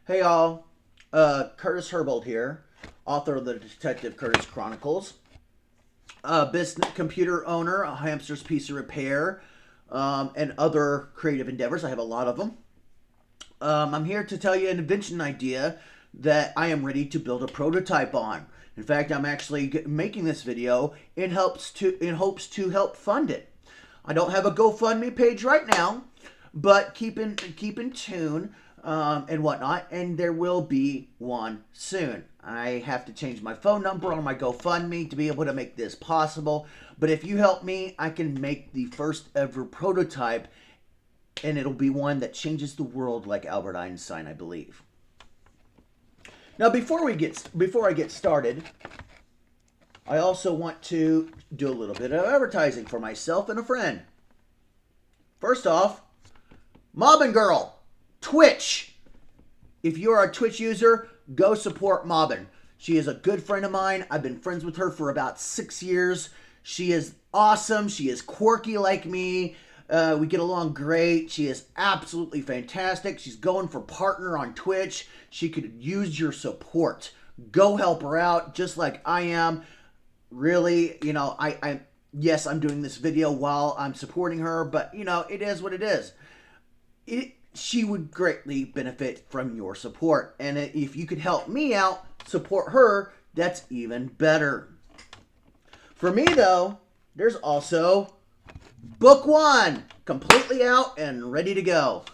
Hey all, Curtis Herbold here, author of the Detective Curtis Chronicles, business computer owner, a Hamster's Piece of Repair, and other creative endeavors. I have a lot of them. I'm here to tell you an invention idea that I am ready to build a prototype on. In fact, I'm actually making this video in hopes to help fund it. I don't have a GoFundMe page right now, but keep in tune and whatnot, and there will be one soon. I have to change my phone number on my GoFundMe to be able to make this possible, but if you help me, I can make the first ever prototype, and it'll be one that changes the world like Albert Einstein, I believe. Now, before I get started, I also want to do a little bit of advertising for myself and a friend. First off, Mobbin Girl, Twitch. If you're a Twitch user, go support Mobbin. She is a good friend of mine. I've been friends with her for about 6 years. She is awesome. She is quirky like me. We get along great. She is absolutely fantastic. She's going for partner on Twitch. She could use your support. Go help her out, just like I am. Really, you know, yes, I'm doing this video while I'm supporting her, but, you know, it is what it is. She would greatly benefit from your support. And if you could help me out, support her, that's even better. For me, though, there's also Book 1, completely out and ready to go.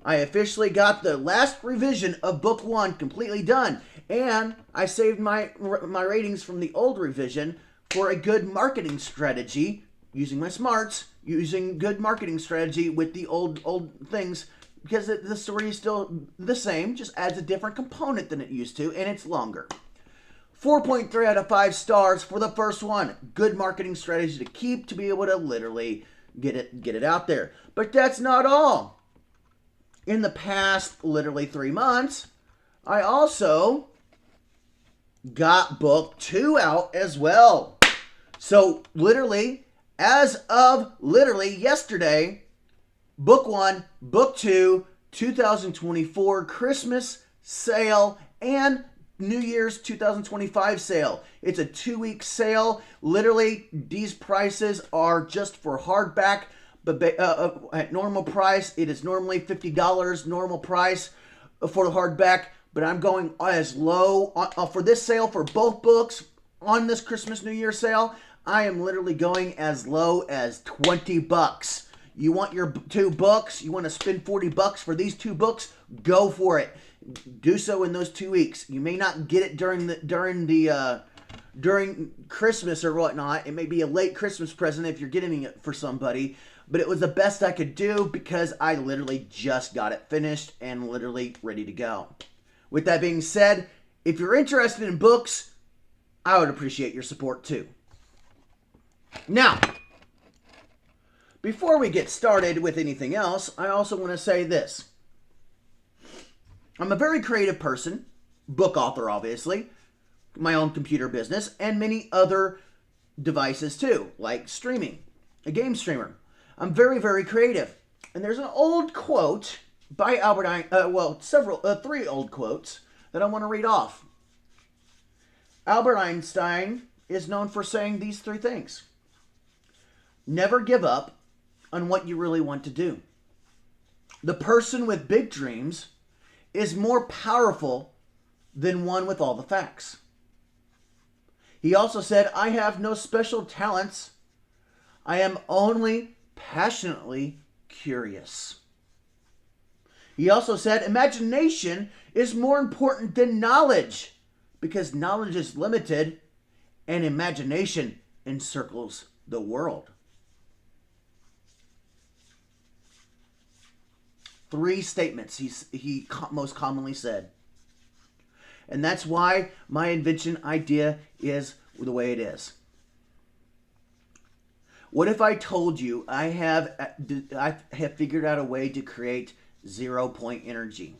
I officially got the last revision of Book 1 completely done, and I saved my ratings from the old revision for a good marketing strategy, using my smarts, using good marketing strategy with the old things, because the story is still the same, just adds a different component than it used to, and it's longer. 4.3 out of 5 stars for the first one. Good marketing strategy to keep, to be able to literally get it out there. But that's not all. In the past literally 3 months, I also got Book 2 out as well. So literally, as of literally yesterday, Book 1, Book 2, 2024 Christmas sale and New Year's 2025 sale. It's a 2-week sale. Literally, these prices are just for hardback, but at normal price, it is normally $50 normal price for the hardback, but I'm going as low for this sale for both books on this Christmas New Year sale. I am literally going as low as $20. You want your 2 books? You want to spend $40 for these 2 books? Go for it. Do so in those 2 weeks. You may not get it during Christmas or whatnot. It may be a late Christmas present if you're getting it for somebody, but it was the best I could do because I literally just got it finished and literally ready to go. With that being said, if you're interested in books, I would appreciate your support too. Now, before we get started with anything else, I also want to say this. I'm a very creative person, book author obviously, my own computer business, and many other devices too, like streaming, a game streamer. I'm very, very creative. And there's an old quote by Albert Einstein, 3 old quotes that I want to read off. Albert Einstein is known for saying these 3 things. Never give up on what you really want to do. The person with big dreams is more powerful than one with all the facts. He also said, I have no special talents. I am only passionately curious. He also said, imagination is more important than knowledge because knowledge is limited and imagination encircles the world. 3 statements he most commonly said. And that's why my invention idea is the way it is. What if I told you I have figured out a way to create 0-point energy?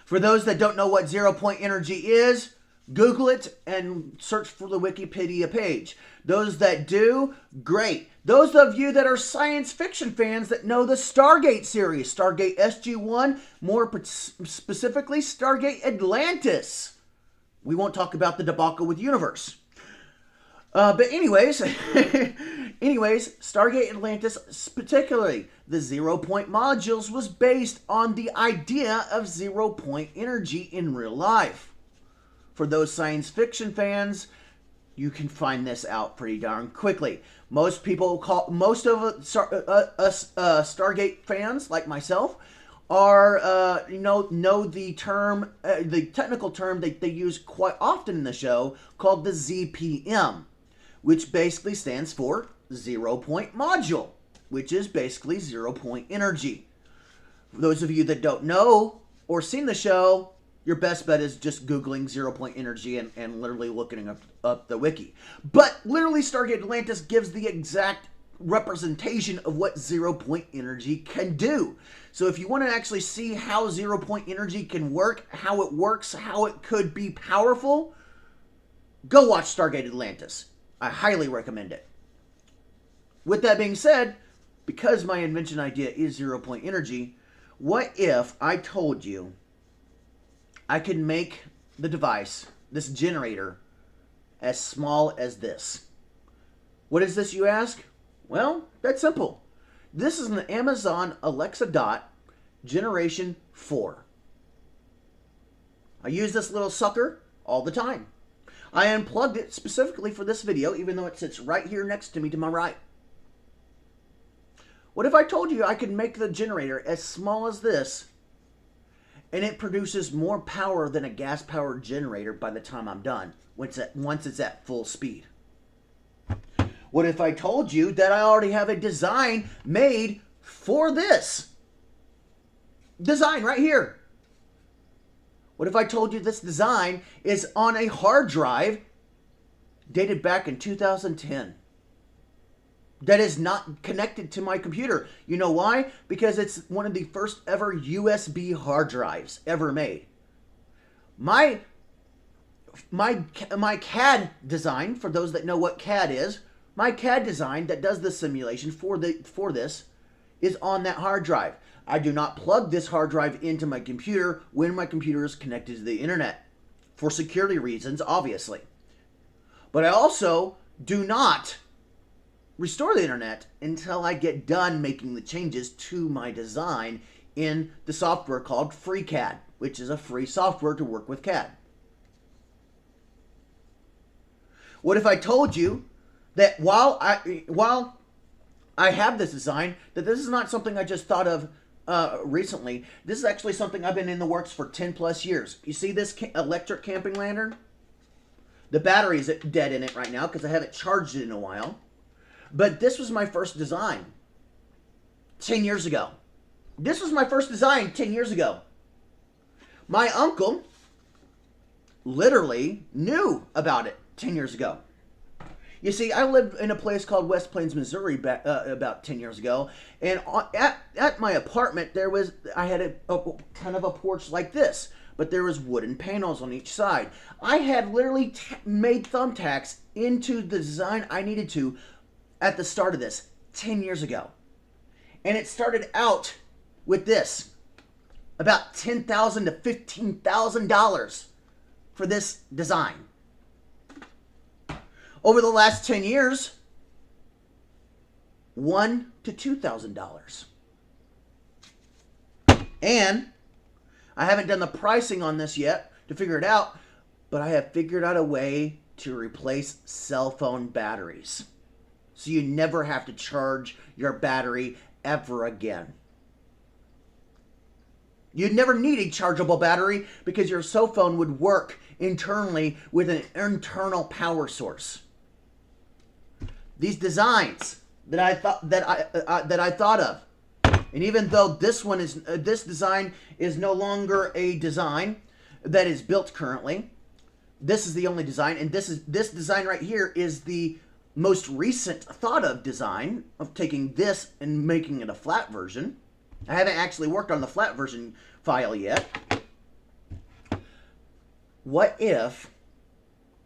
For those that don't know what 0-point energy is, Google it and search for the Wikipedia page. Those that do, great. Those of you that are science fiction fans that know the Stargate series, Stargate SG-1, more specifically Stargate Atlantis. We won't talk about the debacle with Universe. But anyways, Stargate Atlantis, particularly the 0 point modules, was based on the idea of 0 point energy in real life. For those science fiction fans, you can find this out pretty darn quickly. Most of us Stargate fans, like myself, are know the term, the technical term that they use quite often in the show, called the ZPM, which basically stands for 0 point module, which is basically 0 point energy. For those of you that don't know or seen the show, your best bet is just Googling 0 point energy and literally looking up the wiki. But literally Stargate Atlantis gives the exact representation of what 0 point energy can do. So if you want to actually see how 0 point energy can work, how it works, how it could be powerful, go watch Stargate Atlantis. I highly recommend it. With that being said, because my invention idea is 0 point energy, what if I told you I could make the device, this generator, as small as this? What is this, you ask? Well, that's simple. This is an Amazon Alexa Dot Generation 4. I use this little sucker all the time. I unplugged it specifically for this video, even though it sits right here next to me to my right. What if I told you I could make the generator as small as this, and it produces more power than a gas-powered generator by the time I'm done, once it's at full speed? What if I told you that I already have a design made for this? Design right here. What if I told you this design is on a hard drive dated back in 2010? That is not connected to my computer. You know why? Because it's one of the first ever USB hard drives ever made. My CAD design, for those that know what CAD is, my CAD design that does the simulation for this is on that hard drive. I do not plug this hard drive into my computer when my computer is connected to the internet, for security reasons, obviously. But I also do not restore the internet until I get done making the changes to my design in the software called FreeCAD, which is a free software to work with CAD. What if I told you that while I have this design, that this is not something I just thought of recently. This is actually something I've been in the works for 10 plus years. You see this electric camping lantern? The battery's dead in it right now because I haven't charged it in a while. But this was my first design 10 years ago. This was my first design 10 years ago. My uncle literally knew about it 10 years ago. You see, I lived in a place called West Plains, Missouri about 10 years ago, and at my apartment I had a kind of a porch like this, but there was wooden panels on each side. I had literally made thumbtacks into the design I needed to at the start of this 10 years ago. And it started out with this, about $10,000 to $15,000 for this design. Over the last 10 years, $1,000 to $2,000. And I haven't done the pricing on this yet to figure it out, but I have figured out a way to replace cell phone batteries, so you never have to charge your battery ever again. You'd never need a chargeable battery because your cell phone would work internally with an internal power source. These designs that I thought of, and even though this design is no longer a design that is built currently, this is the only design, and this design right here is the most recent thought of design of taking this and making it a flat version. I haven't actually worked on the flat version file yet. What if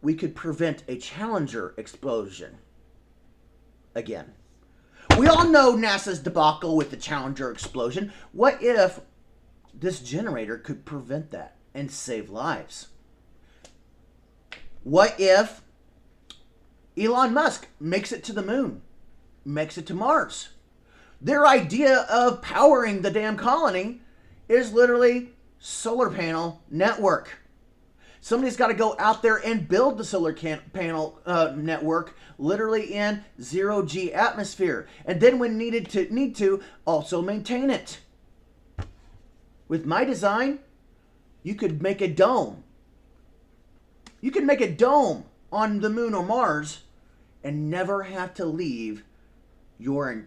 we could prevent a Challenger explosion again? We all know NASA's debacle with the Challenger explosion. What if this generator could prevent that and save lives? What if Elon Musk makes it to the moon, makes it to Mars? Their idea of powering the damn colony is literally solar panel network. Somebody's got to go out there and build the solar panel network literally in zero-G atmosphere. And then when need to, also maintain it. With my design, you could make a dome. You could make a dome on the moon or Mars and never have to leave your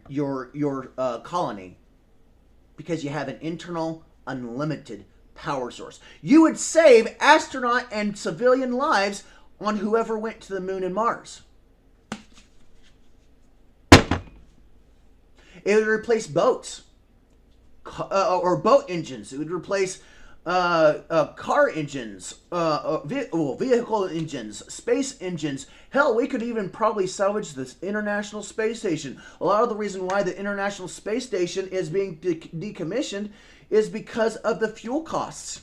colony because you have an internal unlimited power source. You would save astronaut and civilian lives on whoever went to the moon and Mars. It would replace boats or boat engines. It would replace car engines, vehicle engines, space engines. Hell, we could even probably salvage the International Space Station. A lot of the reason why the International Space Station is being decommissioned is because of the fuel costs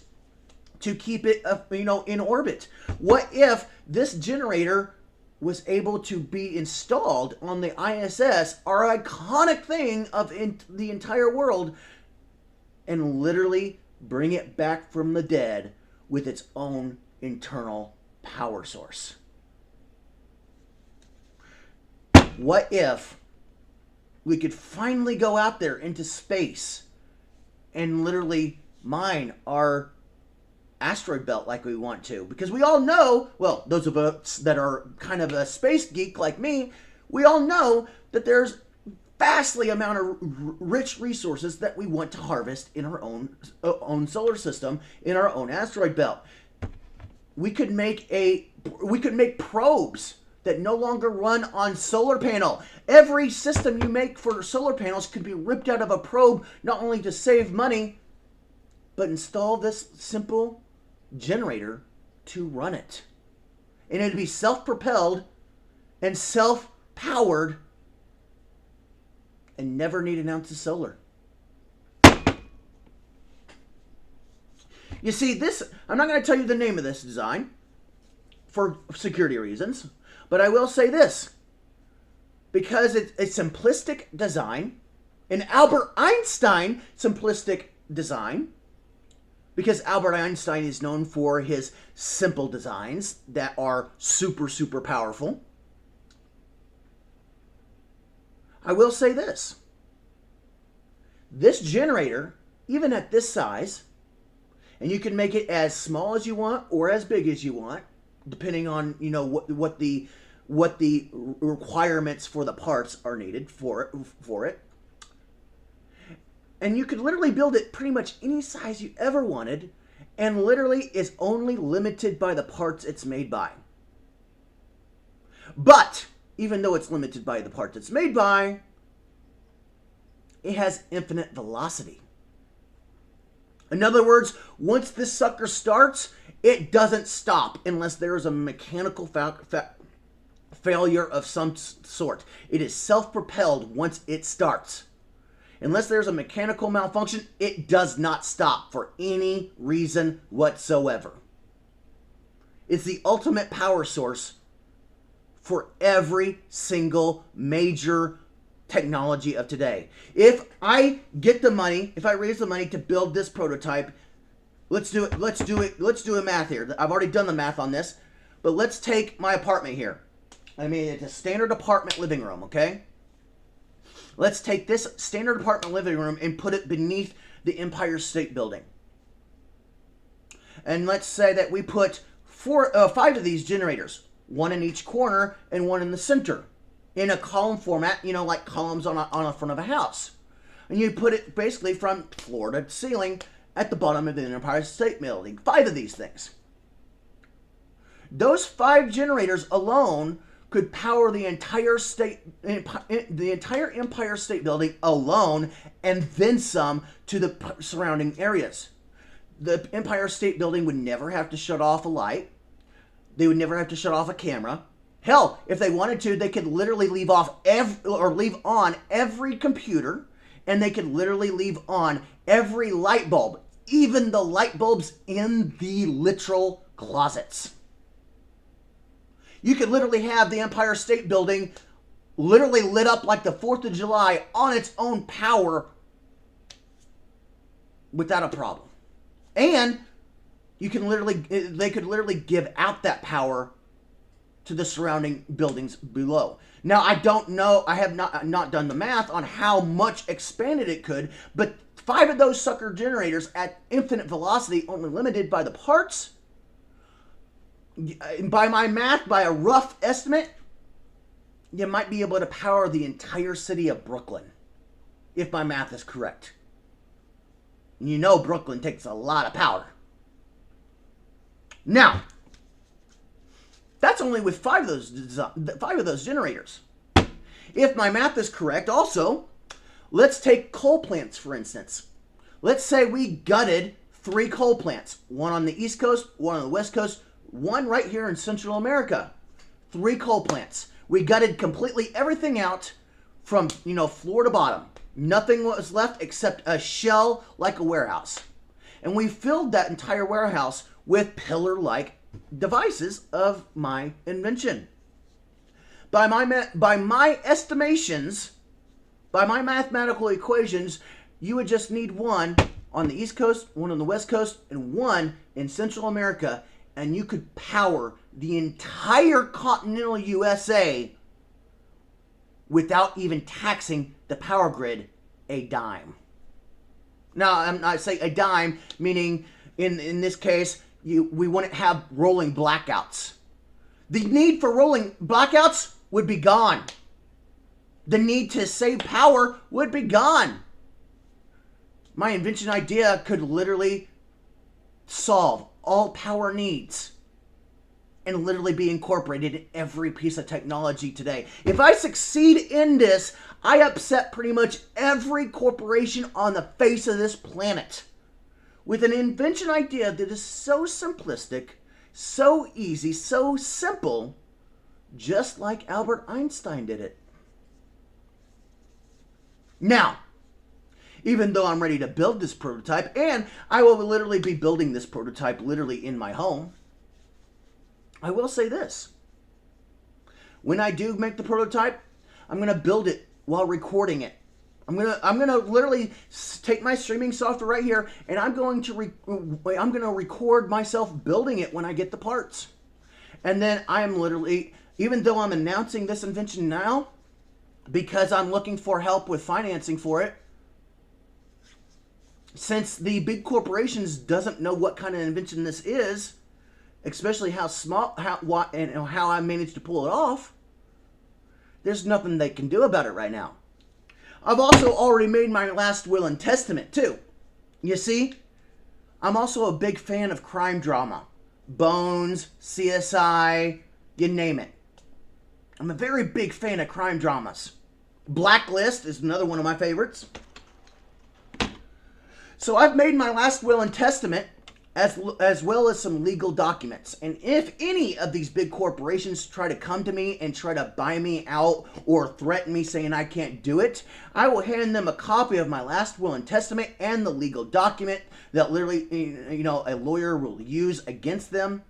to keep it, in orbit. What if this generator was able to be installed on the ISS, our iconic thing of the entire world, and literally bring it back from the dead with its own internal power source? What if we could finally go out there into space and literally mine our asteroid belt like we want to? Because we all know, well, those of us that are kind of a space geek like me, we all know that there's vastly amount of rich resources that we want to harvest in our own solar system, in our own asteroid belt. We could make probes that no longer run on solar panel. Every system you make for solar panels could be ripped out of a probe, not only to save money, but install this simple generator to run it. And it'd be self-propelled and self-powered and never need an ounce of solar. You see, I'm not going to tell you the name of this design for security reasons, but I will say this. Because it's a simplistic design, an Albert Einstein simplistic design, because Albert Einstein is known for his simple designs that are super, super powerful. I will say this. This generator, even at this size, and you can make it as small as you want or as big as you want, depending on what the requirements for the parts are needed for it. And you could literally build it pretty much any size you ever wanted, and literally is only limited by the parts it's made by. But even though it's limited by the parts it's made by, it has infinite velocity. In other words, once this sucker starts, it doesn't stop unless there is a mechanical failure of some sort. It is self-propelled once it starts. Unless there's a mechanical malfunction, it does not stop for any reason whatsoever. It's the ultimate power source for every single major technology of today. If I get the money, if I raise the money to build this prototype, let's do a math here. I've already done the math on this, but let's take my apartment here. I mean, it's a standard apartment living room, okay? Let's take this standard apartment living room and put it beneath the Empire State Building. And let's say that we put 5 of these generators, one in each corner and one in the center, in a column format, like columns on a front of a house. And you put it basically from floor to ceiling at the bottom of the Empire State Building. 5 of these things. Those 5 generators alone could power the entire Empire State Building alone, and then some to the surrounding areas. The Empire State Building would never have to shut off a light. They would never have to shut off a camera. Hell, if they wanted to, they could literally leave on every computer, and they could literally leave on every light bulb, even the light bulbs in the literal closets. You could literally have the Empire State Building literally lit up like the 4th of July on its own power without a problem. And they could literally give out that power to the surrounding buildings below. Now, I don't know, I have not done the math on how much expanded it could, but 5 of those sucker generators at infinite velocity, only limited by the parts, by my math, by a rough estimate, you might be able to power the entire city of Brooklyn, if my math is correct. You know Brooklyn takes a lot of power. Now, that's only with 5 of those generators. If my math is correct, also, let's take coal plants, for instance. Let's say we gutted 3 coal plants. One on the East Coast, one on the West Coast, one right here in Central America. 3 coal plants. We gutted completely everything out from, floor to bottom. Nothing was left except a shell like a warehouse. And we filled that entire warehouse with pillar-like devices of my invention. By my estimations, by my mathematical equations, you would just need one on the East Coast, one on the West Coast, and one in Central America, and you could power the entire continental USA without even taxing the power grid a dime. Now, I say a dime, meaning in this case, we wouldn't have rolling blackouts. The need for rolling blackouts would be gone. The need to save power would be gone. My invention idea could literally solve all power needs and literally be incorporated in every piece of technology today. If I succeed in this, I upset pretty much every corporation on the face of this planet with an invention idea that is so simplistic, so easy, so simple, just like Albert Einstein did it. Now, even though I'm ready to build this prototype, and I will literally be building this prototype literally in my home, I will say this. When I do make the prototype, I'm going to build it while recording it. I'm gonna literally take my streaming software right here, and I'm going to record myself building it when I get the parts. And then I am literally, even though I'm announcing this invention now, because I'm looking for help with financing for it, since the big corporations doesn't know what kind of invention this is, especially how I managed to pull it off, there's nothing they can do about it right now. I've also already made my last will and testament, too. You see, I'm also a big fan of crime drama. Bones, CSI, you name it. I'm a very big fan of crime dramas. Blacklist is another one of my favorites. So I've made my last will and testament as well as some legal documents. And if any of these big corporations try to come to me and try to buy me out or threaten me saying I can't do it, I will hand them a copy of my last will and testament and the legal document that literally, a lawyer will use against them,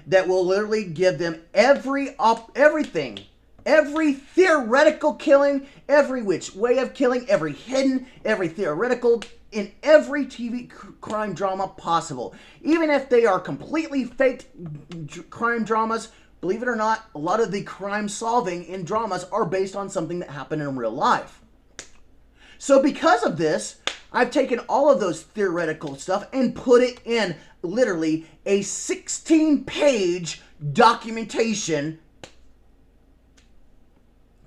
that will literally give them everything, every theoretical killing, every which way of killing, every hidden, every theoretical, in every TV crime drama possible. Even if they are completely faked crime dramas, believe it or not, a lot of the crime solving in dramas are based on something that happened in real life. So because of this, I've taken all of those theoretical stuff and put it in literally a 16-page documentation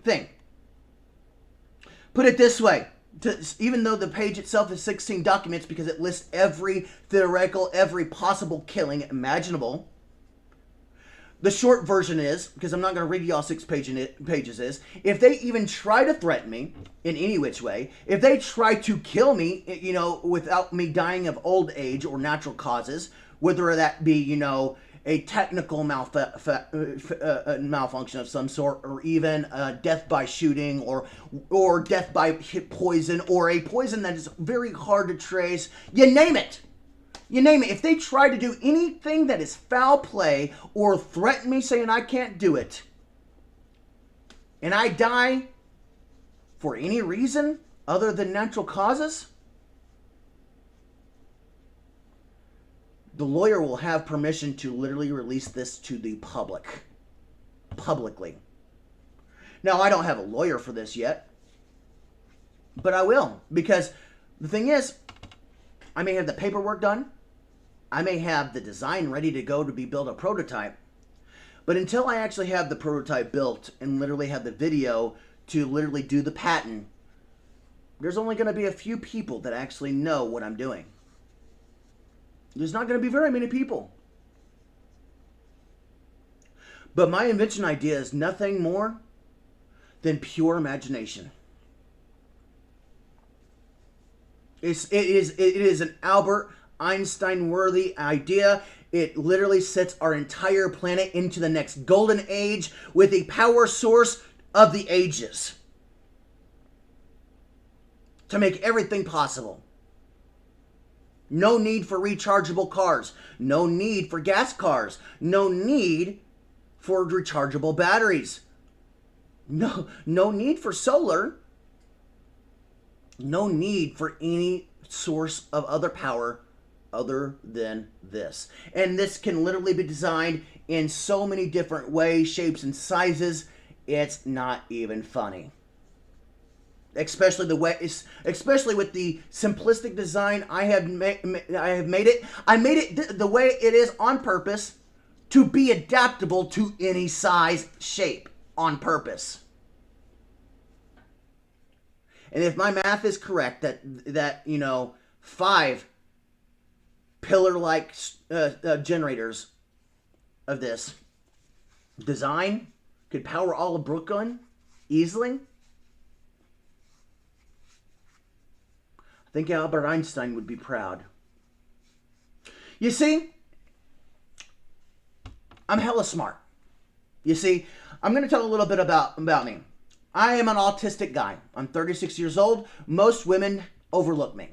thing. Put it this way. Even though the page itself is 16 documents because it lists every theoretical, every possible killing imaginable, the short version is, because I'm not going to read you all 6 pages is, if they even try to threaten me in any which way, if they try to kill me, without me dying of old age or natural causes, whether that be, a technical malfunction of some sort, or even death by shooting, or death by poison, or a poison that is very hard to trace. You name it. You name it. If they try to do anything that is foul play or threaten me saying I can't do it, and I die for any reason other than natural causes, the lawyer will have permission to literally release this to the public. Publicly. Now, I don't have a lawyer for this yet, but I will. Because the thing is, I may have the paperwork done. I may have the design ready to go to be built a prototype. But until I actually have the prototype built and literally have the video to literally do the patent, there's only going to be a few people that actually know what I'm doing. There's not going to be very many people. But my invention idea is nothing more than pure imagination. It is an Albert Einstein-worthy idea. It literally sets our entire planet into the next golden age with a power source of the ages to make everything possible. No need for rechargeable cars. No need for gas cars. No need for rechargeable batteries. No need for solar. No need for any source of other power other than this. And this can literally be designed in so many different ways, shapes, and sizes. It's not even funny. Especially with the simplistic design I have made it. I made it the way it is on purpose to be adaptable to any size, shape, on purpose. And if my math is correct, that 5 pillar-like generators of this design could power all of Brooklyn easily, I think Albert Einstein would be proud. You see, I'm hella smart. You see, I'm going to tell a little bit about me. I am an autistic guy. I'm 36 years old. Most women overlook me.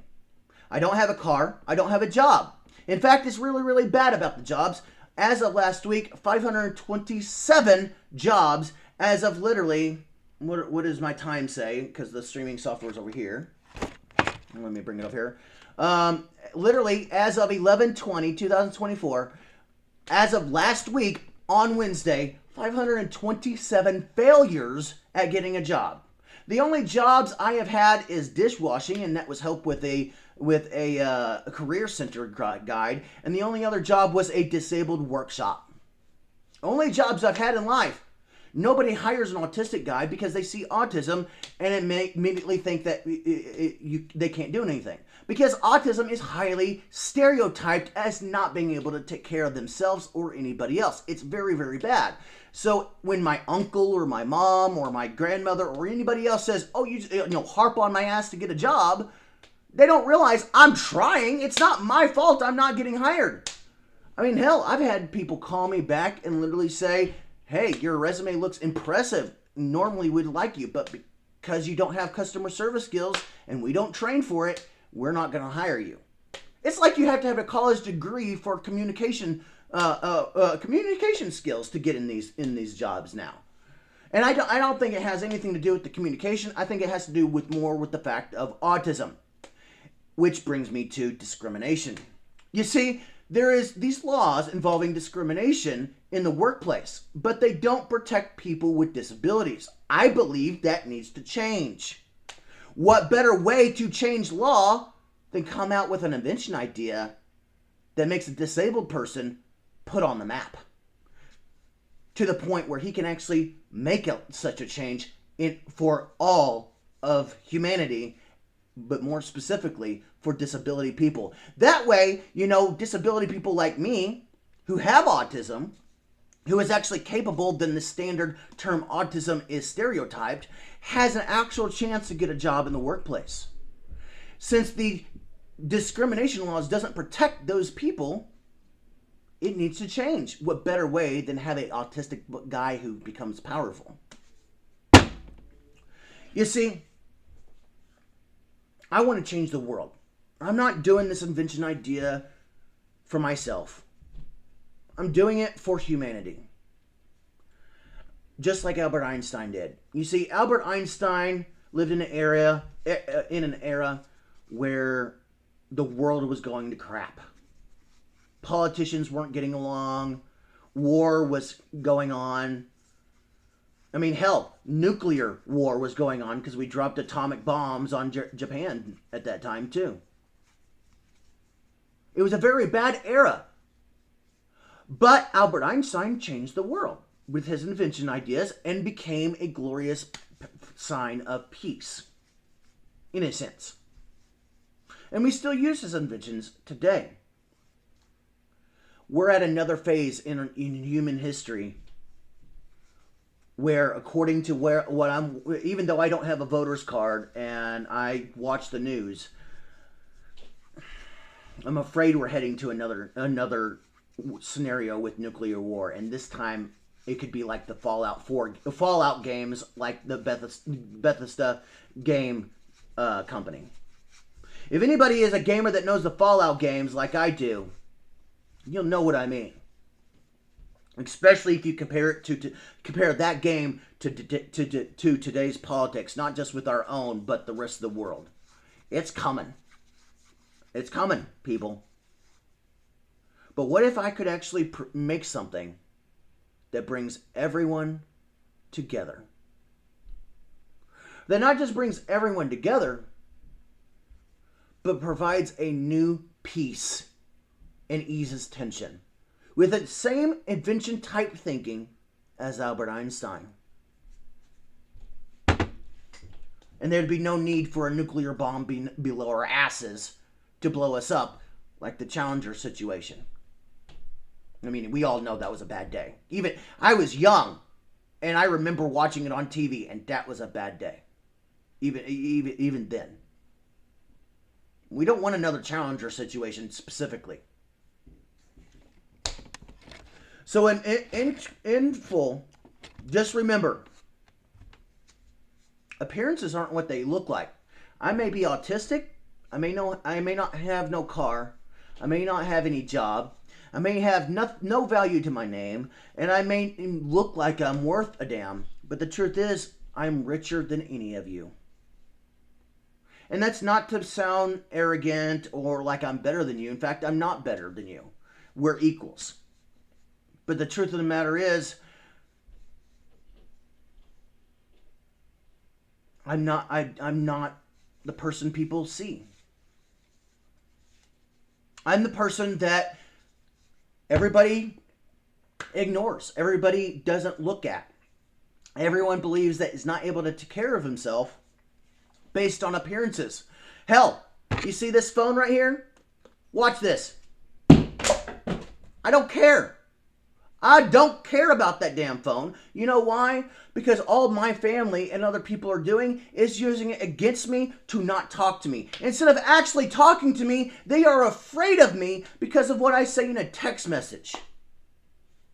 I don't have a car. I don't have a job. In fact, it's really, really bad about the jobs. As of last week, 527 jobs as of literally, what does my time say? Because the streaming software is over here. Let me bring it up here. Literally, as of 11/20/2024, as of last week on Wednesday, 527 failures at getting a job. The only jobs I have had is dishwashing, and that was help with a career center guide, and the only other job was a disabled workshop. Only jobs I've had in life. Nobody hires an autistic guy because they see autism and immediately think that they can't do anything. Because autism is highly stereotyped as not being able to take care of themselves or anybody else. It's very, very bad. So when my uncle or my mom or my grandmother or anybody else says, oh, you harp on my ass to get a job, they don't realize I'm trying. It's not my fault I'm not getting hired. I mean, hell, I've had people call me back and literally say, hey, your resume looks impressive. Normally we'd like you, but because you don't have customer service skills and we don't train for it, we're not going to hire you. It's like you have to have a college degree for communication skills to get in these jobs now. And I don't think it has anything to do with the communication. I think it has to do with more with the fact of autism, which brings me to discrimination. You see, there is these laws involving discrimination in the workplace, but they don't protect people with disabilities. I believe that needs to change. What better way to change law than come out with an invention idea that makes a disabled person put on the map to the point where he can actually make such a change for all of humanity, but more specifically for disability people. That way, disability people like me who have autism, who is actually capable than the standard term autism is stereotyped, has an actual chance to get a job in the workplace. Since the discrimination laws doesn't protect those people, It needs to change. What better way than have an autistic guy who becomes powerful? You see, I want to change the world. I'm not doing this invention idea for myself. I'm doing it for humanity. Just like Albert Einstein did. You see, Albert Einstein lived in an era where the world was going to crap. Politicians weren't getting along. War was going on. I mean, hell, nuclear war was going on because we dropped atomic bombs on Japan at that time, too. It was a very bad era. But Albert Einstein changed the world with his invention ideas and became a glorious sign of peace, in a sense. And we still use his inventions today. We're at another phase in human history where, according to even though I don't have a voter's card and I watch the news, I'm afraid we're heading to another scenario with nuclear war, and this time it could be like the Fallout games, like the Bethesda game company. If anybody is a gamer that knows the Fallout games like I do, you'll know what I mean. Especially if you compare that game to today's politics, not just with our own, but the rest of the world. It's coming. It's coming, people. But what if I could actually make something that brings everyone together? That not just brings everyone together, but provides a new peace and eases tension with the same invention type thinking as Albert Einstein. And there'd be no need for a nuclear bomb below our asses to blow us up like the Challenger situation. I mean, we all know that was a bad day. Even I was young, and I remember watching it on TV, and that was a bad day. Even then. We don't want another Challenger situation specifically. So in full, just remember, appearances aren't what they look like. I may be autistic. I may not have no car. I may not have any job. I may have no value to my name, and I may look like I'm worth a damn. But the truth is, I'm richer than any of you. And that's not to sound arrogant or like I'm better than you. In fact, I'm not better than you. We're equals. But the truth of the matter is, I'm not the person people see. I'm the person that everybody ignores. Everybody doesn't look at. Everyone believes that he's not able to take care of himself based on appearances. Hell, you see this phone right here? Watch this. I don't care. I don't care about that damn phone. You know why? Because all my family and other people are doing is using it against me to not talk to me. Instead of actually talking to me, they are afraid of me because of what I say in a text message.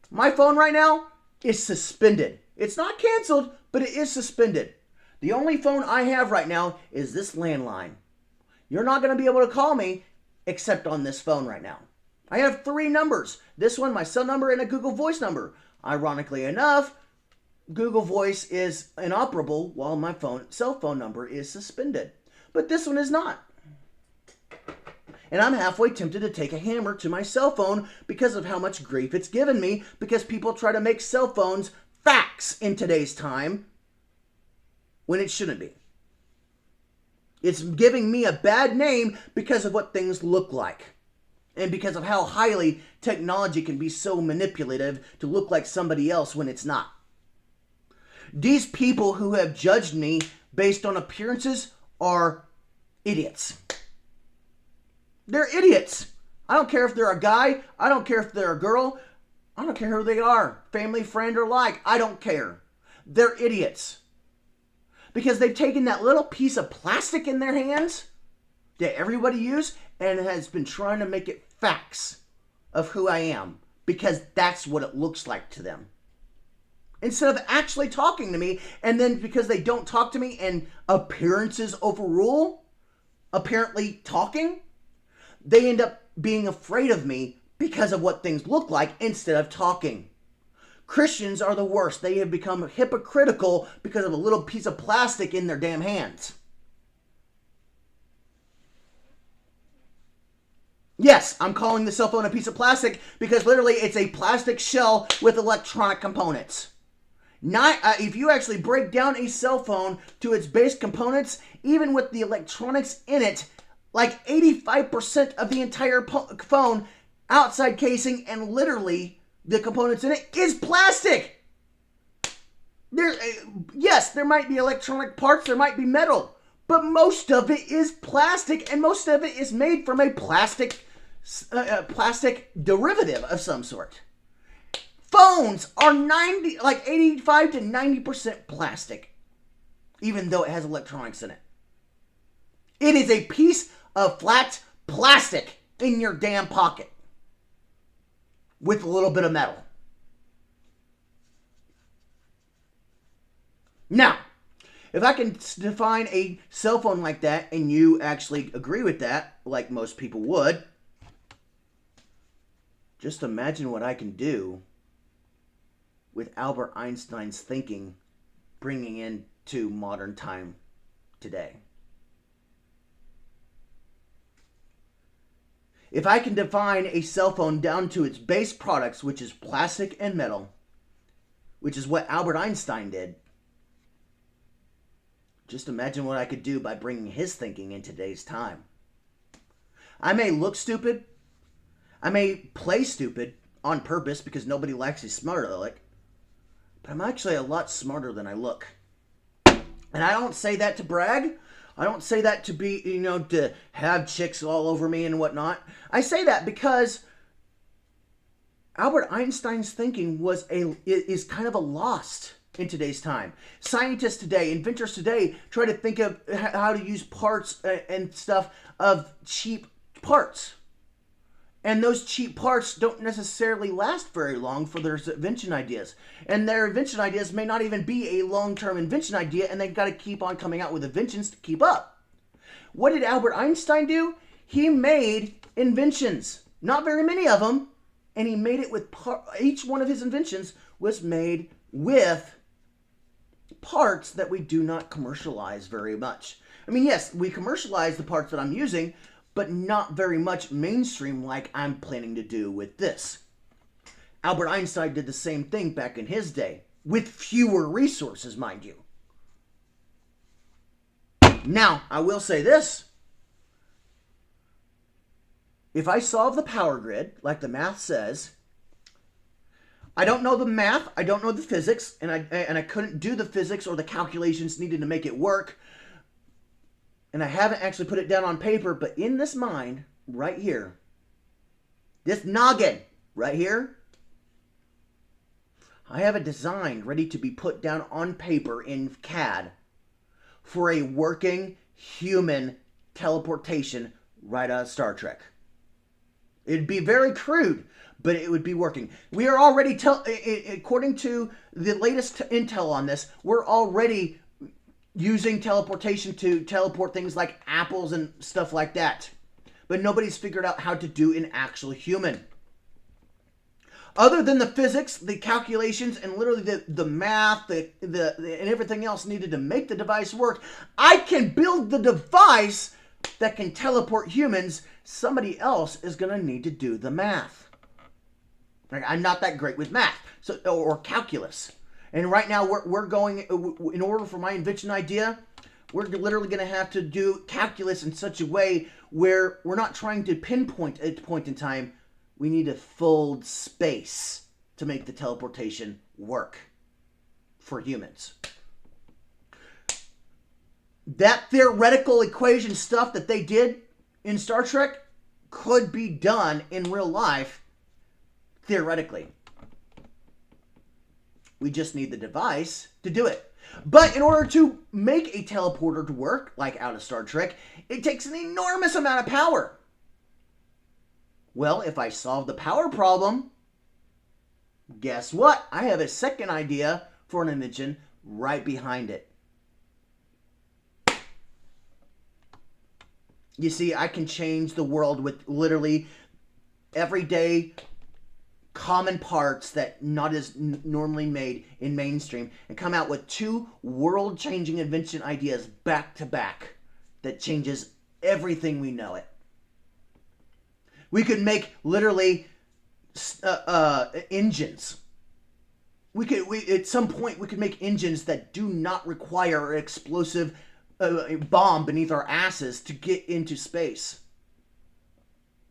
My phone right now is suspended. It's not canceled, but it is suspended. The only phone I have right now is this landline. You're not going to be able to call me except on this phone right now. I have 3 numbers. This one, my cell number, and a Google Voice number. Ironically enough, Google Voice is inoperable while my cell phone number is suspended. But this one is not. And I'm halfway tempted to take a hammer to my cell phone because of how much grief it's given me, because people try to make cell phones facts in today's time when it shouldn't be. It's giving me a bad name because of what things look like. And because of how highly technology can be so manipulative to look like somebody else when it's not. These people who have judged me based on appearances are idiots. They're idiots. I don't care if they're a guy. I don't care if they're a girl. I don't care who they are. Family, friend, or like. I don't care. They're idiots. Because they've taken that little piece of plastic in their hands that everybody uses and has been trying to make it facts of who I am because that's what it looks like to them. Instead of actually talking to me, and then because they don't talk to me and appearances overrule apparently talking, they end up being afraid of me because of what things look like instead of talking. Christians are the worst. They have become hypocritical because of a little piece of plastic in their damn hands. Yes, I'm calling the cell phone a piece of plastic because literally it's a plastic shell with electronic components. If you actually break down a cell phone to its base components, even with the electronics in it, like 85% of the entire phone, outside casing, and literally the components in it is plastic. Yes, there might be electronic parts, there might be metal, but most of it is plastic, and most of it is made from a plastic derivative of some sort. Phones are 85 to 90% plastic, even though it has electronics in it. It is a piece of flat plastic in your damn pocket with a little bit of metal. Now, if I can define a cell phone like that, and you actually agree with that, like most people would, just imagine what I can do with Albert Einstein's thinking bringing into modern time today. If I can define a cell phone down to its base products, which is plastic and metal, which is what Albert Einstein did, just imagine what I could do by bringing his thinking in today's time. I may look stupid. I may play stupid on purpose because nobody likes as smart as I look. But I'm actually a lot smarter than I look. And I don't say that to brag. I don't say that to be, to have chicks all over me and whatnot. I say that because Albert Einstein's thinking is kind of a lost in today's time. Scientists today, inventors today, try to think of how to use parts and stuff of cheap parts. And those cheap parts don't necessarily last very long for their invention ideas. And their invention ideas may not even be a long-term invention idea, and they've got to keep on coming out with inventions to keep up. What did Albert Einstein do? He made inventions. Not very many of them. And he made it with each one of his inventions was made with parts that we do not commercialize very much. I mean, yes, we commercialize the parts that I'm using, but not very much mainstream like I'm planning to do with this. Albert Einstein did the same thing back in his day, with fewer resources, mind you. Now, I will say this. If I solve the power grid, like the math says, I don't know the math, I don't know the physics, and I couldn't do the physics or the calculations needed to make it work, and I haven't actually put it down on paper, but in this mind, right here, this noggin, right here, I have a design ready to be put down on paper in CAD for a working human teleportation right out of Star Trek. It'd be very crude, but it would be working. We are already, according to the latest intel on this, we're already using teleportation to teleport things like apples and stuff like that. But nobody's figured out how to do an actual human. Other than the physics, the calculations, and literally the math, and everything else needed to make the device work, I can build the device that can teleport humans. Somebody else is going to need to do the math. I'm not that great with math or calculus. And right now, we're going, in order for my invention idea, we're literally going to have to do calculus in such a way where we're not trying to pinpoint a point in time. We need to fold space to make the teleportation work for humans. That theoretical equation stuff that they did in Star Trek could be done in real life, theoretically. We just need the device to do it. But in order to make a teleporter to work, like out of Star Trek, it takes an enormous amount of power. Well, if I solve the power problem, Guess what? I have a second idea for an invention right behind it. You see, I can change the world with literally everyday common parts that not as normally made in mainstream, and come out with two world-changing invention ideas back to back that changes everything we know it. We could make literally engines. At some point we could make engines that do not require an explosive bomb beneath our asses to get into space.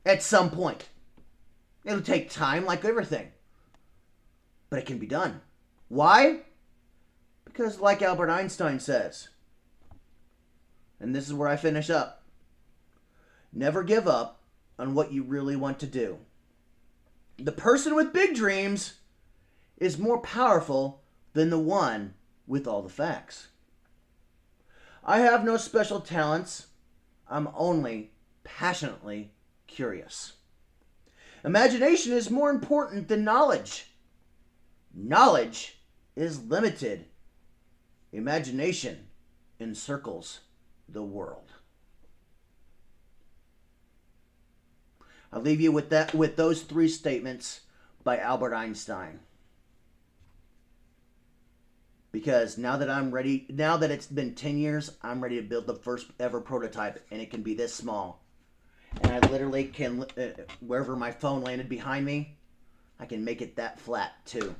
At some point. It'll take time like everything. But it can be done. Why? Because like Albert Einstein says, and this is where I finish up, never give up on what you really want to do. The person with big dreams is more powerful than the one with all the facts. I have no special talents. I'm only passionately curious. Imagination is more important than knowledge. Knowledge is limited. Imagination encircles the world. I'll leave you with those three statements by Albert Einstein. Because now that it's been 10 years, I'm ready to build the first ever prototype, and it can be this small. And I literally can, wherever my phone landed behind me, I can make it that flat too.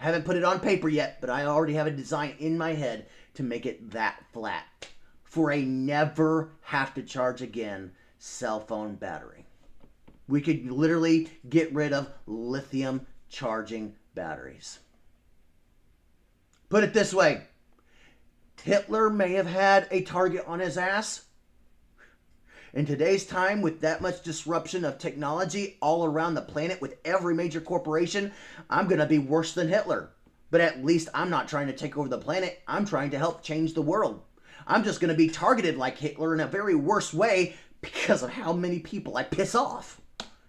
I haven't put it on paper yet, but I already have a design in my head to make it that flat for a never have to charge again cell phone battery. We could literally get rid of lithium charging batteries. Put it this way, Hitler may have had a target on his ass. In today's time, with that much disruption of technology all around the planet with every major corporation, I'm going to be worse than Hitler. But at least I'm not trying to take over the planet. I'm trying to help change the world. I'm just going to be targeted like Hitler in a very worse way because of how many people I piss off.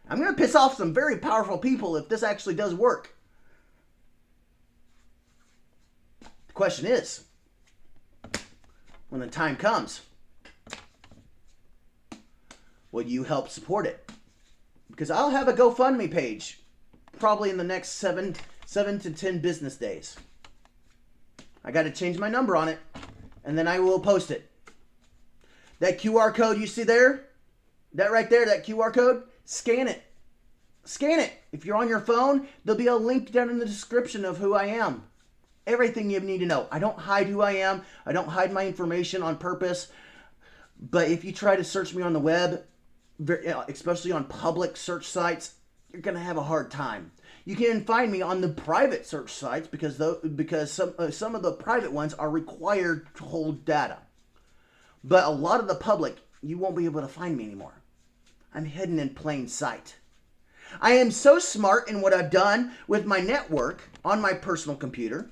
I'm going to piss off some very powerful people if this actually does work. The question is, when the time comes, will you help support it? Because I'll have a GoFundMe page probably in the next 7 to 10 business days. I got to change my number on it, and then I will post it. That QR code you see there, that right there, that QR code, scan it. Scan it. If you're on your phone, there'll be a link down in the description of who I am. Everything you need to know. I don't hide who I am. I don't hide my information on purpose. But if you try to search me on the web, especially on public search sites, you're going to have a hard time. You can find me on the private search sites because some of the private ones are required to hold data. But a lot of the public, you won't be able to find me anymore. I'm hidden in plain sight. I am so smart in what I've done with my network on my personal computer,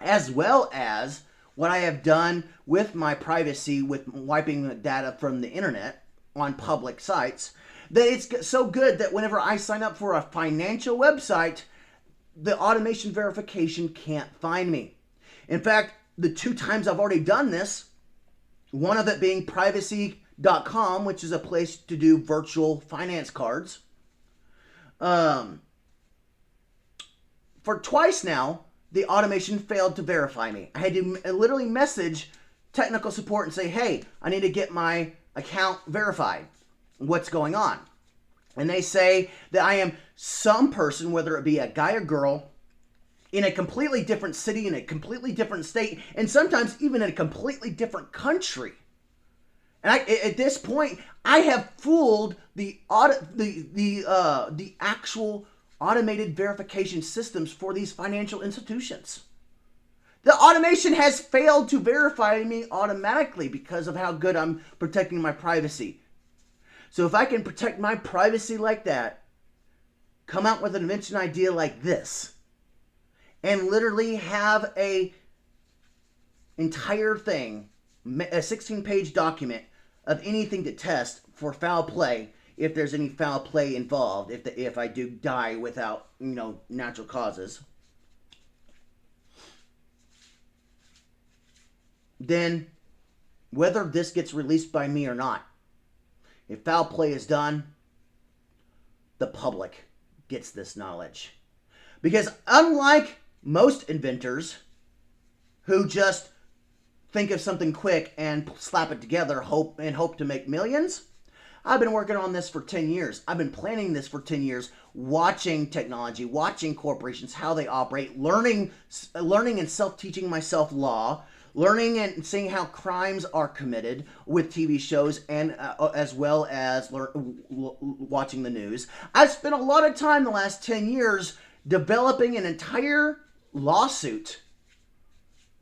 as well as what I have done with my privacy with wiping the data from the internet on public sites, that it's so good that whenever I sign up for a financial website, the automation verification can't find me. In fact, the 2 times I've already done this, one of it being privacy.com, which is a place to do virtual finance cards. For twice now, the automation failed to verify me. I had to literally message technical support and say, hey, I need to get my account verified. What's going on? And they say that I am some person, whether it be a guy or girl, in a completely different city, in a completely different state, and sometimes even in a completely different country. And at this point, I have fooled the actual automated verification systems for these financial institutions. The automation has failed to verify me automatically because of how good I'm protecting my privacy. So if I can protect my privacy like that, come out with an invention idea like this, and literally have a entire thing, a 16-page document of anything to test for foul play, if there's any foul play involved, if I do die without, natural causes, then whether this gets released by me or not, if foul play is done, the public gets this knowledge. Because unlike most inventors who just think of something quick and slap it together, hope to make millions, I've been working on this for 10 years. I've been planning this for 10 years, watching technology, watching corporations, how they operate, learning and self-teaching myself law, learning and seeing how crimes are committed with TV shows, and as well as watching the news. I've spent a lot of time the last 10 years developing an entire lawsuit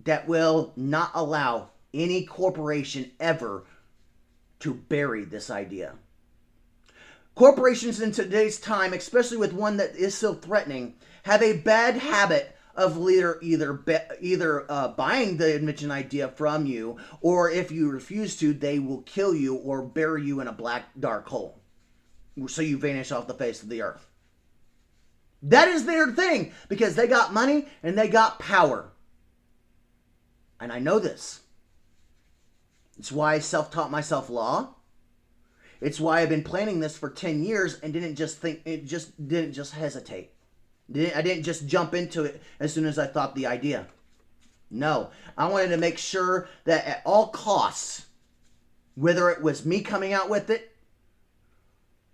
that will not allow any corporation ever to bury this idea. Corporations in today's time, especially with one that is so threatening, have a bad habit of either buying the invention idea from you, or if you refuse to, they will kill you or bury you in a black dark hole, so you vanish off the face of the earth. That is their thing, because they got money and they got power. And I know this. It's why I self-taught myself law. It's why I've been planning this for 10 years and didn't just hesitate. I didn't just jump into it as soon as I thought the idea. No, I wanted to make sure that at all costs, whether it was me coming out with it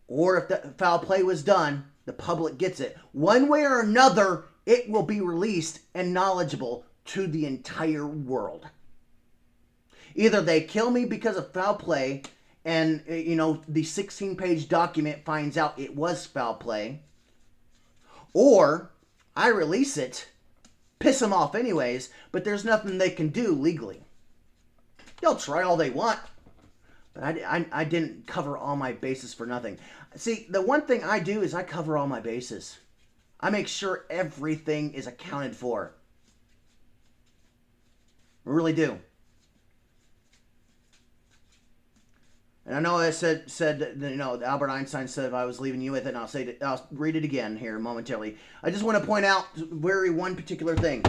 or if the foul play was done, the public gets it. One way or another, it will be released and knowledgeable to the entire world. Either they kill me because of foul play and, the 16-page document finds out it was foul play, or I release it, piss them off anyways, but there's nothing they can do legally. They'll try all they want, but I didn't cover all my bases for nothing. See, the one thing I do is I cover all my bases. I make sure everything is accounted for. I really do. And I know I said Albert Einstein said if I was leaving you with it, and I'll read it again here momentarily. I just want to point out one particular thing.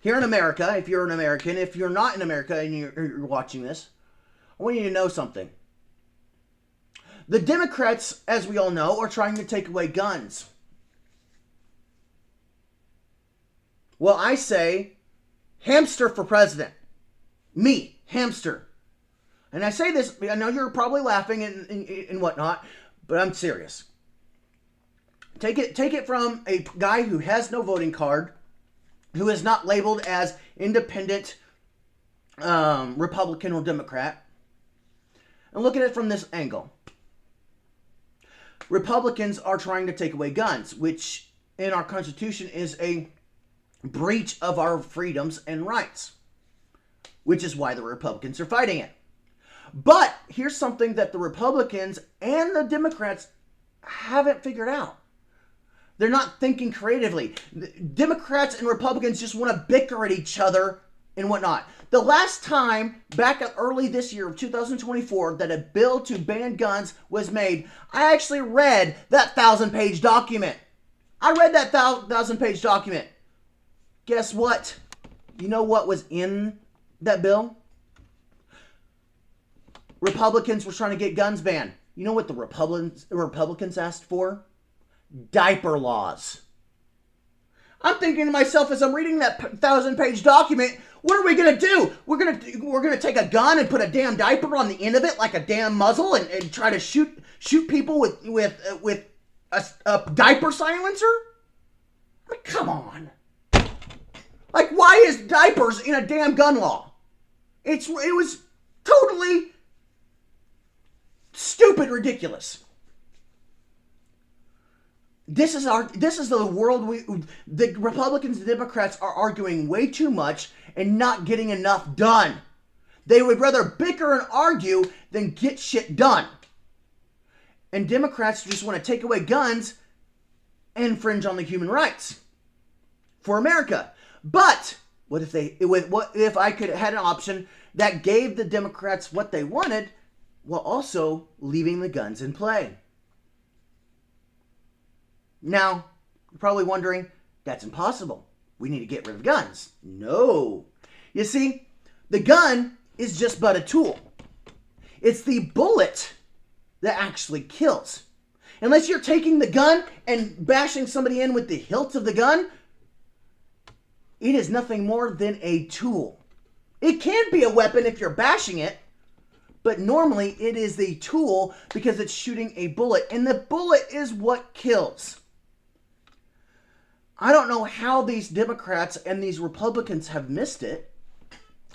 Here in America, if you're an American, if you're not in America and you're watching this, I want you to know something. The Democrats, as we all know, are trying to take away guns. Well, I say, Hamster for president. Me, Hamster. And I say this, I know you're probably laughing and whatnot, but I'm serious. Take it from a guy who has no voting card, who is not labeled as independent, Republican or Democrat, and look at it from this angle. Republicans are trying to take away guns, which in our Constitution is a breach of our freedoms and rights, which is why the Republicans are fighting it. But here's something that the Republicans and the Democrats haven't figured out. They're not thinking creatively. Democrats and Republicans just want to bicker at each other and whatnot. The last time, back early this year of 2024, that a bill to ban guns was made, I actually read that 1,000-page document. I read that 1,000-page document. Guess what? You know what was in that bill? Republicans were trying to get guns banned. You know what the Republicans asked for? Diaper laws. I'm thinking to myself as I'm reading that 1,000-page document, what are we going to do? We're going to take a gun and put a damn diaper on the end of it like a damn muzzle and try to shoot people with a diaper silencer? I mean, come on. Like, why is diapers in a damn gun law? It was totally stupid ridiculous. This is the world the Republicans and Democrats are arguing way too much and not getting enough done. They would rather bicker and argue than get shit done. And Democrats just want to take away guns and infringe on the human rights for America. But what if I could had an option that gave the Democrats what they wanted while also leaving the guns in play. Now, you're probably wondering, that's impossible. We need to get rid of guns. No. You see, the gun is just but a tool. It's the bullet that actually kills. Unless you're taking the gun and bashing somebody in with the hilt of the gun, it is nothing more than a tool. It can be a weapon if you're bashing it, but normally it is the tool because it's shooting a bullet, and the bullet is what kills. I don't know how these Democrats and these Republicans have missed it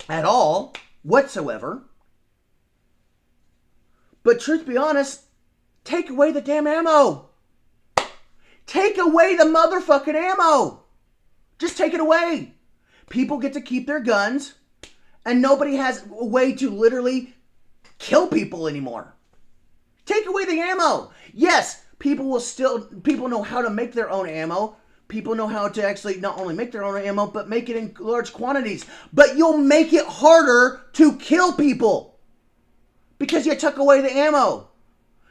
at all, whatsoever. But truth be honest, take away the damn ammo. Take away the motherfucking ammo. Just take it away. People get to keep their guns, and nobody has a way to literally kill people anymore. Take away the ammo. Yes, people know how to make their own ammo. People know how to actually not only make their own ammo, but make it in large quantities. But you'll make it harder to kill people because you took away the ammo.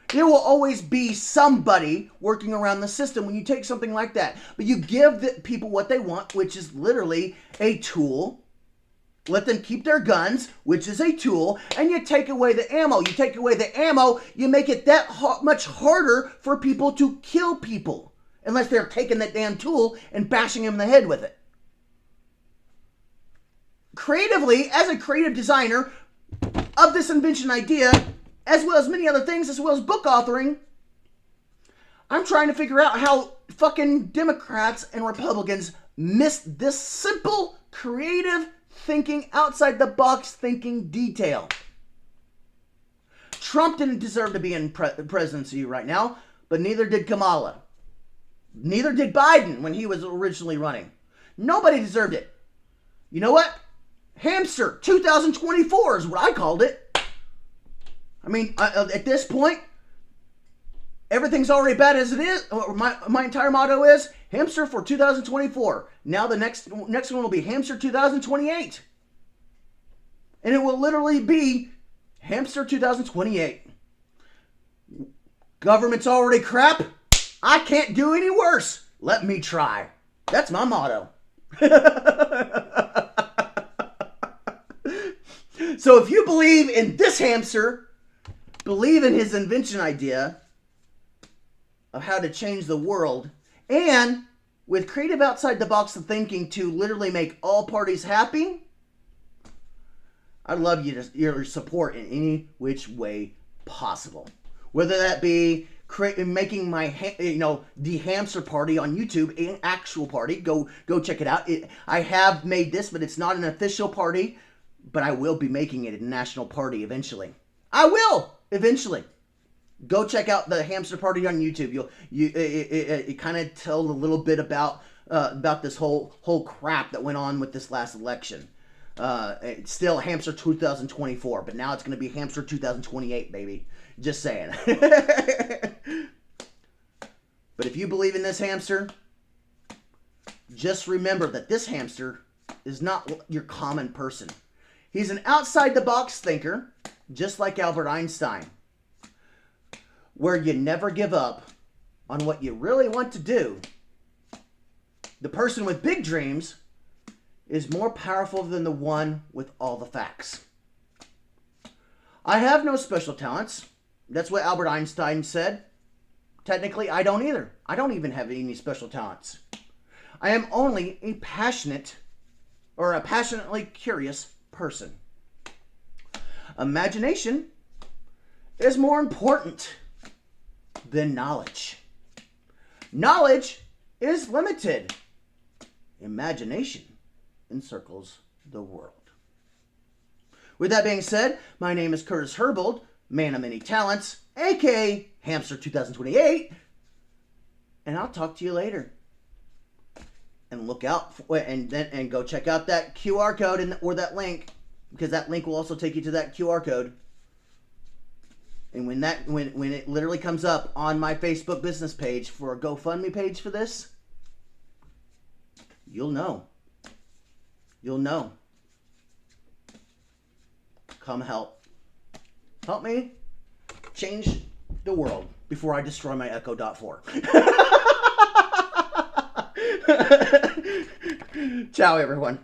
There will always be somebody working around the system when you take something like that. But you give the people what they want, which is literally a tool. Let them keep their guns, which is a tool, and you take away the ammo. You take away the ammo, you make it that much harder for people to kill people. Unless they're taking that damn tool and bashing them in the head with it. Creatively, as a creative designer of this invention idea, as well as many other things, as well as book authoring, I'm trying to figure out how fucking Democrats and Republicans missed this simple, creative thinking, outside the box thinking detail. Trump didn't deserve to be in presidency right now, but neither did Kamala. Neither did Biden when he was originally running. Nobody deserved it. You know what? Hamster 2024 is what I called it. I mean, at this point, everything's already bad as it is. My entire motto is Hamster for 2024. Now the next one will be Hamster 2028. And it will literally be Hamster 2028. Government's already crap. I can't do any worse. Let me try. That's my motto. So if you believe in this hamster, believe in his invention idea of how to change the world, and with creative outside the box thinking to literally make all parties happy, I'd love your support in any which way possible. Whether that be making my the hamster party on YouTube an actual party. Go check it out. I have made this, but it's not an official party. But I will be making it a national party eventually. I will eventually. Go check out the hamster party on YouTube. It kind of tells a little bit about this whole crap that went on with this last election. It's still Hamster 2024, but now it's going to be Hamster 2028, baby. Just saying. But if you believe in this hamster, just remember that this hamster is not your common person. He's an outside-the-box thinker, just like Albert Einstein, where you never give up on what you really want to do. The person with big dreams is more powerful than the one with all the facts. I have no special talents. That's what Albert Einstein said. Technically, I don't either. I don't even have any special talents. I am only a passionately curious person. Imagination is more important than knowledge. Knowledge is limited. Imagination encircles the world. With that being said, my name is Curtis Herbold, man of many talents, aka Hamster 2028, and I'll talk to you later. And look out and go check out that QR code or that link, because that link will also take you to that QR code. And when it literally comes up on my Facebook business page for a GoFundMe page for this, you'll know. You'll know. Come help. Help me change the world before I destroy my Echo Dot 4. Ciao, everyone.